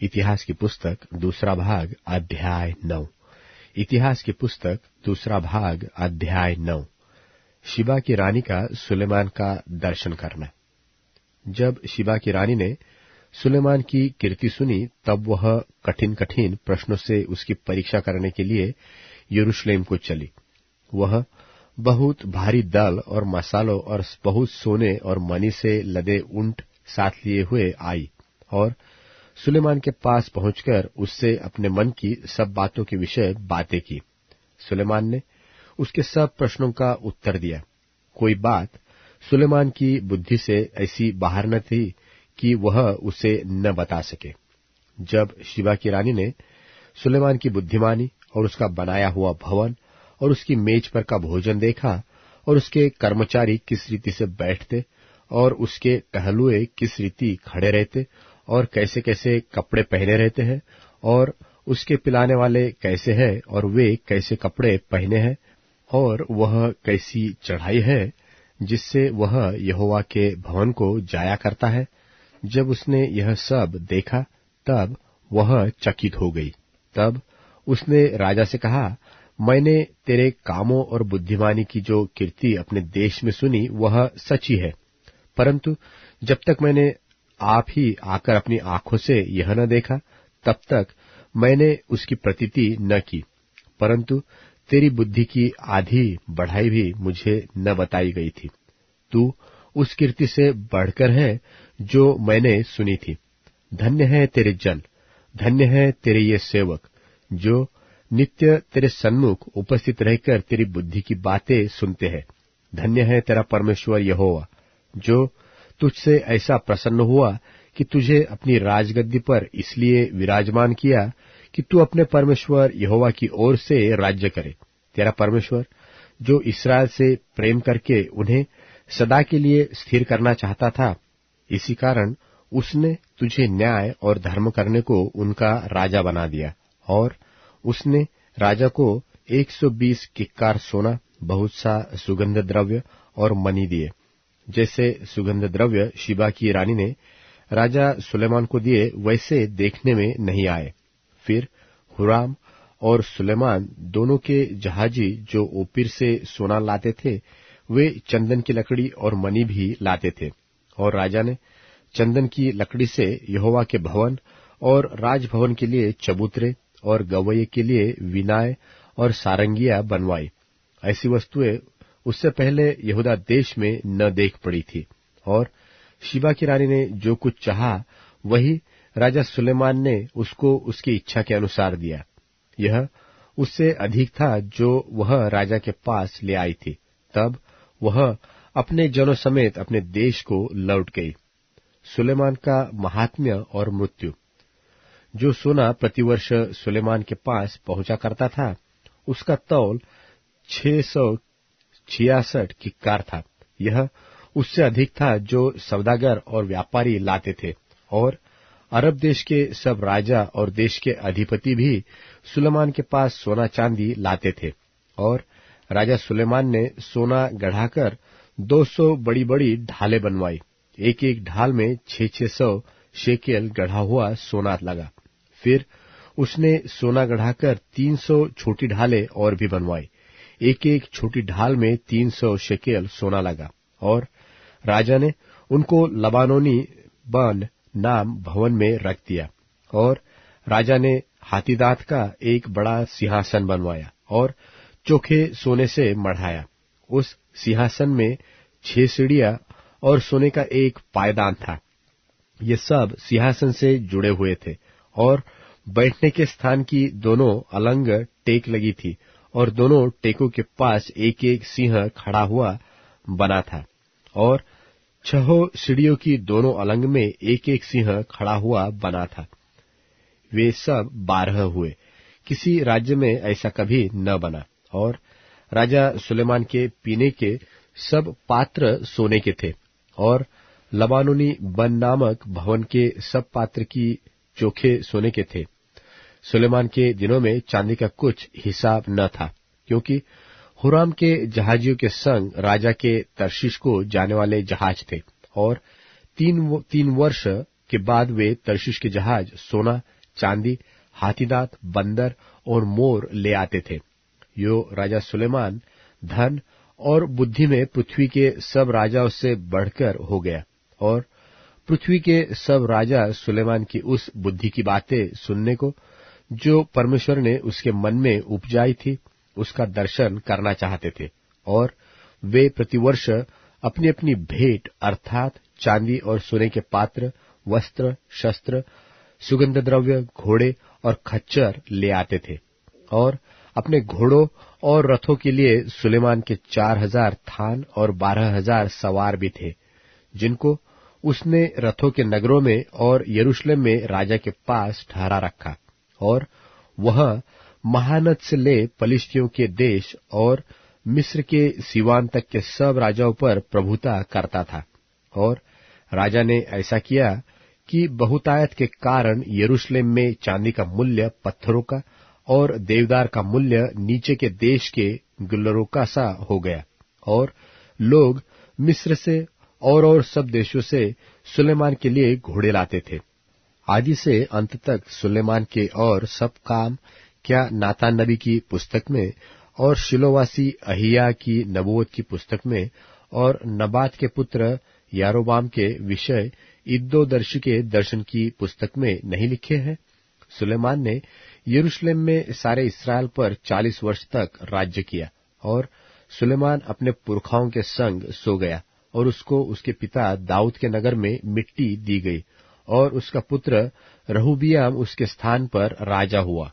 इतिहास की पुस्तक दूसरा भाग अध्याय 9। इतिहास की पुस्तक दूसरा भाग अध्याय 9। शिबा की रानी का सुलेमान का दर्शन करना। जब शिबा की रानी ने सुलेमान की कीर्ति सुनी, तब वह कठिन कठिन प्रश्नों से उसकी परीक्षा करने के लिए यरूशलेम को चली। वह बहुत भारी दल और मसालों और बहुत सोने और मणि से लदे ऊंट साथ लिए हुए आई और सुलेमान के पास पहुंचकर उससे अपने मन की सब बातों के विषय बातें की। सुलेमान ने उसके सब प्रश्नों का उत्तर दिया। कोई बात सुलेमान की बुद्धि से ऐसी बाहर न थी कि वह उसे न बता सके। जब शिबा की रानी ने सुलेमान की बुद्धिमानी और उसका बनाया हुआ भवन और उसकी मेज पर का भोजन देखा और उसके कर्मचारी किस रीति से बैठते और उसके टहलुए किस रीति खड़े रहते और कैसे कैसे कपड़े पहने रहते हैं और उसके पिलाने वाले कैसे हैं और वे कैसे कपड़े पहने हैं और वह कैसी चढ़ाई है जिससे वह यहोवा के भवन को जाया करता है। जब उसने यह सब देखा तब वह चकित हो गई। तब उसने राजा से कहा, मैंने तेरे कामों और बुद्धिमानी की जो कीर्ति अपने देश में सुनी वह सच्ची है, परंतु जब तक मैंने आप ही आकर अपनी आंखों से यह न देखा तब तक मैंने उसकी प्रतीति न की। परंतु तेरी बुद्धि की आधी बढ़ाई भी मुझे न बताई गई थी। तू उस कीर्ति से बढ़कर है जो मैंने सुनी थी। धन्य है तेरे जन, धन्य है तेरे ये सेवक जो नित्य तेरे सन्मुख उपस्थित रहकर तेरी बुद्धि की बातें सुनते हैं। धन्य है तेरा परमेश्वर यहोवा जो तुझसे ऐसा प्रसन्न हुआ कि तुझे अपनी राजगद्दी पर इसलिए विराजमान किया कि तू अपने परमेश्वर यहोवा की ओर से राज्य करे। तेरा परमेश्वर जो इस्राएल से प्रेम करके उन्हें सदा के लिए स्थिर करना चाहता था, इसी कारण उसने तुझे न्याय और धर्म करने को उनका राजा बना दिया। और उसने राजा को 120 किक्कार सोना, बहुत सा सुगंध द्रव्य और मणि दिए। जैसे सुगंध द्रव्य शिबा की रानी ने राजा सुलेमान को दिए, वैसे देखने में नहीं आए। फिर हुराम और सुलेमान दोनों के जहाजी जो ओपीर से सोना लाते थे, वे चंदन की लकड़ी और मणि भी लाते थे। और राजा ने चंदन की लकड़ी से यहोवा के भवन और राजभवन के लिए चबूतरे और गवैये के लिए विनाय और सारंगियां बनवाई। ऐसी वस्तुएं उससे पहले यहूदा देश में न देख पड़ी थी। और शिबा की रानी ने जो कुछ चाहा वही राजा सुलेमान ने उसको उसकी इच्छा के अनुसार दिया। यह उससे अधिक था जो वह राजा के पास ले आई थी। तब वह अपने जनों समेत अपने देश को लौट गई। सुलेमान का महात्म्य और मृत्यु। जो सोना प्रतिवर्ष सुलेमान के पास पहुंचा करता था, उसका तौल 666 किक्कार था। यह उससे अधिक था जो सौदागर और व्यापारी लाते थे। और अरब देश के सब राजा और देश के अधिपति भी सुलेमान के पास सोना चांदी लाते थे। और राजा सुलेमान ने सोना गढ़ाकर 200 बड़ी बड़ी ढालें बनवाई। एक एक ढाल में 600 शेकेल गढ़ा हुआ सोना लगा। फिर उसने सोना गढ़ाकर 300 छोटी ढालें और भी बनवाई। एक एक छोटी ढाल में 300 शेकेल सोना लगा। और राजा ने उनको लबानोनी बन नाम भवन में रख दिया। और राजा ने हाथीदांत का एक बड़ा सिंहासन बनवाया और चोखे सोने से मढ़ाया। उस सिंहासन में 6 सीढ़ियां और सोने का एक पायदान था। ये सब सिंहासन से जुड़े हुए थे। और बैठने के स्थान की दोनों अलंग टेक लगी थी और दोनों टेकों के पास एक एक सिंह खड़ा हुआ बना था। और 6 सीढ़ियों की दोनों अलंग में एक एक सिंह खड़ा हुआ बना था। वे सब 12 हुए। किसी राज्य में ऐसा कभी न बना। और राजा सुलेमान के पीने के सब पात्र सोने के थे। और लबानोनी बन नामक भवन के सब पात्र की चोखे सोने के थे। सुलेमान के दिनों में चांदी का कुछ हिसाब न था, क्योंकि हुराम के जहाजियों के संग राजा के तर्शीश को जाने वाले जहाज थे। और 3 वर्ष के बाद वे तर्शीश के जहाज सोना, चांदी, हाथीदांत, बंदर और मोर ले आते थे। यो राजा सुलेमान धन और बुद्धि में पृथ्वी के सब राजाओं से बढ़कर हो गया, और पृथ्वी के सब राजा सुलेमान की उस बुद्धि की बातें सुनने को जो परमेश्वर ने उसके मन में उपजाई थी, उसका दर्शन करना चाहते थे। और वे प्रतिवर्ष अपनी अपनी भेंट अर्थात चांदी और सोने के पात्र, वस्त्र, शस्त्र, सुगंध द्रव्य, घोड़े और खच्चर ले आते थे। और अपने घोड़ों और रथों के लिए सुलेमान के 4,000 थान और 12,000 सवार भी थे, जिनको उसने रथों के नगरों में और यरूशलेम में राजा के पास ठहरा रखा। और वह महानद से ले पलिश्तियों के देश और मिस्र के सीवान तक के सब राजाओं पर प्रभुता करता था। और राजा ने ऐसा किया कि बहुतायत के कारण यरूशलेम में चांदी का मूल्य पत्थरों का और देवदार का मूल्य नीचे के देश के गुल्लरों का सा हो गया। और लोग मिस्र से और सब देशों से सुलेमान के लिए घोड़े लाते थे। आदि से अंत तक सुलेमान के और सब काम क्या नातान नबी की पुस्तक में और शिलोवासी अहिया की नबूवत की पुस्तक में और नबात के पुत्र यारोबाम के विषय इद्दोदर्शी के दर्शन की पुस्तक में नहीं लिखे हैं? सुलेमान ने यरूशलेम में सारे इस्राएल पर 40 वर्ष तक राज्य किया। और सुलेमान अपने पुरखाओं के संग सो गया, और उसको उसके पिता दाऊद के नगर में मिट्टी दी गई, और उसका पुत्र रहूबियाम उसके स्थान पर राजा हुआ।